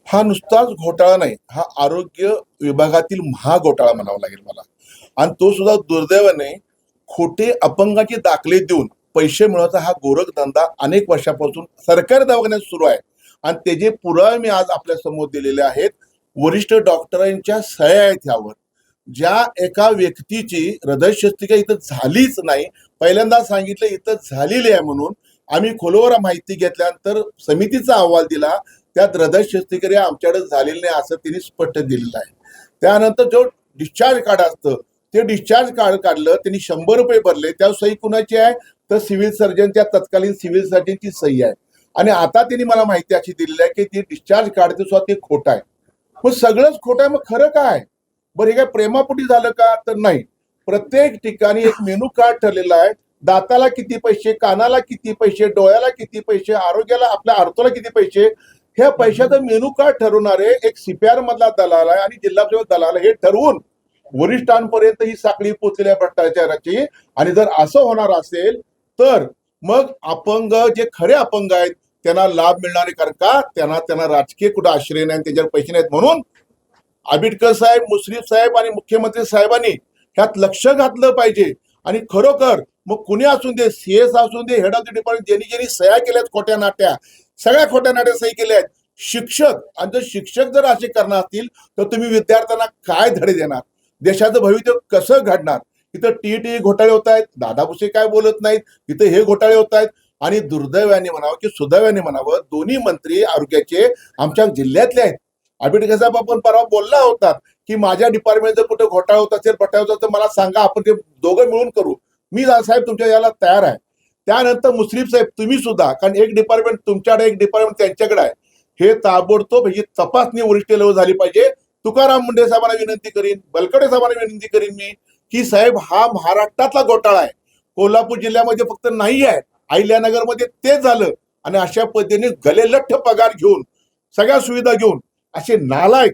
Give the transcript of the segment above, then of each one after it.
हा नुसताच घोटाळा नाही, हा आरोग्य विभागातील महाघोटाळा म्हणावा लागेल मला. आणि तो सुद्धा दुर्दैवाने खोटे अपंगाचे दाखले देऊन पैसे मिळवता हा गोरखधंदा अनेक वर्षापासून सरकारी दवाखान्यात सुरू आहे. आणि त्याचे पुरावे मी आज आपल्या समोर दिलेले आहेत. वरिष्ठ डॉक्टरांच्या सह्या आहेत यावर. ज्या एका व्यक्तीची हृदय शस्त्रक्रिया इथं झालीच नाही, पहिल्यांदा सांगितलं इथं झालेली आहे म्हणून. आम्ही खोलवर माहिती घेतल्यानंतर समितीचा अहवाल दिला, त्यात हृदय शस्त्रक्रिया आमच्याकडे झालेली नाही असं त्यांनी स्पष्ट दिलेलं आहे. त्यानंतर जो डिस्चार्ज कार्ड असतं ते डिस्चार्ज कार्ड काढलं, त्यांनी 100 रुपये भरले. त्या सही कुणाची आहे तर सिव्हिल सर्जनच्या तत्कालीन सिव्हिल सर्जनची सही आहे. आणि आता त्यांनी मला माहिती अशी दिलेली आहे की ते डिस्चार्ज कार्ड सुद्धा ते खोटं आहे. मग सगळंच खोटं आहे, मग खरं काय? बरं, हे काय प्रेमापोटी झालं का तर नाही. प्रत्येक ठिकाणी एक मेनू कार्ड ठरलेला आहे. दाताला किती पैसे, कानाला किती पैसे, डोळ्याला किती पैसे, आरोग्याला आपल्या आर्थोला किती पैसे, ह्या पैशाचं मेनू कार्ड ठरवणारे एक सीपीआर मधला दलाल आहे आणि जिल्हा परिषद दलाल हे ठरवून वरिष्ठांपर्यंत ही साखळी पोचलेल्या भ्रष्टाचाराची. आणि जर असं होणार असेल तर मग अपंग जे खरे अपंग आहेत त्यांना लाभ मिळणार आहे, कारण का त्यांना राजकीय कुठं आश्रय नाही, त्याच्यावर पैसे नाहीत. म्हणून आंबेडकर साहेब, मुश्रीफ साहेब आणि मुख्यमंत्री साहेबांनी ह्यात लक्ष घातलं पाहिजे. आणि खरोखर मग कुणी असून दे, सीएस असून दे, हेड ऑफ द डिपार्टमेंट, ज्यांनी ज्यांनी सह्या केल्यात खोट्या नाट्या, सगळ्या खोट्या नाट्या सही केल्या आहेत. शिक्षक, आणि जर शिक्षक जर असे करणार असतील तर तुम्ही विद्यार्थ्यांना काय धडे देणार? देशाचं भविष्य कसं घडणार? इथं टीईटी घोटाळे होत आहेत, दादा भुसे काय बोलत नाहीत, इथं हे घोटाळे होत आहेत. आणि दुर्दैवाने म्हणावं की सुदैवाने म्हणावं, दोन्ही मंत्री आरोग्याचे आमच्या जिल्ह्यातले आहेत. आंबेडकर साहेब आपण परवा बोलला होता की माझ्या डिपार्टमेंटचं कुठे घोटाळा होत असेल, पटाळ होत असेल, मला सांगा, आपण ते दोघं मिळून करू. मी साहेब तुमच्या याला तयार आहे. त्यानंतर मुश्रीफ साहेब तुम्ही सुद्धा, कारण एक डिपार्टमेंट तुमच्याकडे, एक डिपार्टमेंट त्यांच्याकडे आहे, हे ताबडतोब ही तपासणी वरिष्ठ लेवल झाली पाहिजे. तुकाराम मुंडे साहेबांना विनंती करीन, बलकटे साहेबांना विनंती करीन मी की साहेब हा महाराष्ट्रातला घोटाळा आहे, कोल्हापूर जिल्ह्यामध्ये फक्त नाही आहे, अहिल्यानगरमध्ये ते झालं. आणि अशा पद्धतीने गले लठ्ठ पगार घेऊन, सगळ्या सुविधा घेऊन असे नालायक,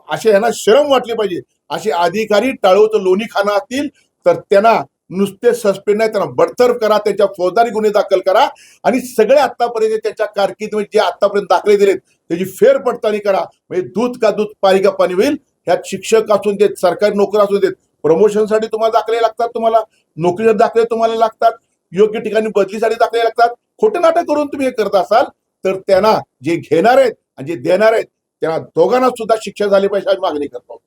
असे यांना शरम वाटली पाहिजे. असे अधिकारी टाळूचं लोणी खाणं असतील तर त्यांना नुसते सस्पेंड नाही, त्यांना बडतर्फ करा, त्यांच्या फौजदारी गुन्हे दाखल करा. आणि सगळे आतापर्यंत त्यांच्या कारकिर्दीमध्ये जे आतापर्यंत दाखले दिलेत त्याची फेरपडताळणी करा. म्हणजे दूध का दूध पाणी का पाणी होईल. ह्यात शिक्षक असून देत, सरकारी नोकर असून देत, प्रमोशनसाठी तुम्हाला दाखले लागतात, तुम्हाला नोकरीचे दाखले तुम्हाला लागतात, योग्य ठिकाणी बदलीसाठी दाखले लागतात. खोटे नाटक करून तुम्ही हे करत असाल तर त्यांना जे घेणार आहेत आणि जे देणार आहेत त्यांना दोघांना सुद्धा शिक्षा झाली पाहिजे अशी मागणी करतो.